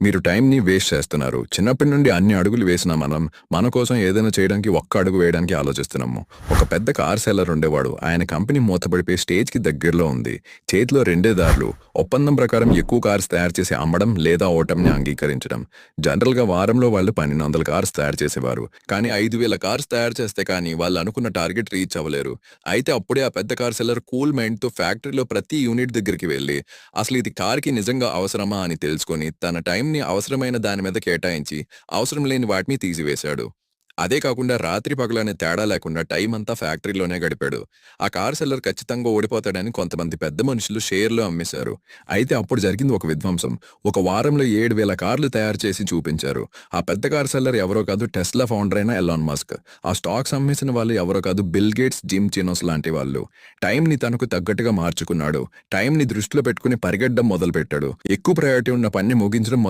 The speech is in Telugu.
మీరు టైంని వేస్ట్ చేస్తున్నారు. చిన్నప్పటి నుండి అన్ని అడుగులు వేసినా మనం, మన కోసం ఏదైనా చేయడానికి ఒక్క అడుగు వేయడానికి ఆలోచిస్తున్నాము. ఒక పెద్ద కార్ సెల్లర్ ఉండేవాడు. ఆయన కంపెనీ మూతపడిపోయి స్టేజ్‌కి దగ్గరలో ఉంది. చేతిలో రెండే దారులు. ఒప్పందం ప్రకారం ఎక్కువ కార్స్ తయారు చేసి అమ్మడం లేదా ఓటమిని అంగీకరించడం. జనరల్‌గా వారంలో వాళ్ళు 1200 కార్స్ తయారు చేసేవారు. కానీ 5000 కార్స్ తయారు చేస్తే కానీ వాళ్ళు అనుకున్న టార్గెట్ రీచ్ అవ్వలేరు. అయితే అప్పుడే ఆ పెద్ద కార్ సెల్లర్ కూల్ మైండ్‌తో ఫ్యాక్టరీలో ప్రతి యూనిట్ దగ్గరికి వెళ్లి అసలు ఇది కార్‌కి నిజంగా అవసరమా అని తెలుసుకొని తన టైంని అవసరమైన దాని మీద కేటాయించి అవసరం లేని వాటిని తీసివేశాడు. అదే కాకుండా రాత్రి పగలనే తేడా లేకుండా టైం అంతా ఫ్యాక్టరీలోనే గడిపాడు. ఆ కార్ సెల్లర్ ఖచ్చితంగా ఓడిపోతాడని కొంతమంది పెద్ద మనుషులు షేర్లు అమ్మేశారు. అయితే అప్పుడు జరిగింది ఒక విధ్వంసం. ఒక వారంలో 7000 కార్లు తయారు చేసి చూపించారు. ఆ పెద్ద కార్ సెల్లర్ ఎవరో కాదు, టెస్లా ఫౌండర్ అయిన ఎలాన్ మస్క్. ఆ స్టాక్స్ అమ్మేసిన వాళ్ళు ఎవరో కాదు, బిల్ గేట్స్, జిమ్ చినోస్ లాంటి వాళ్ళు. టైంని తనకు తగ్గట్టుగా మార్చుకున్నాడు. టైంని దృష్టిలో పెట్టుకుని పరిగెట్టడం మొదలుపెట్టాడు. ఎక్కువ ప్రయారిటీ ఉన్న పని ముగించడం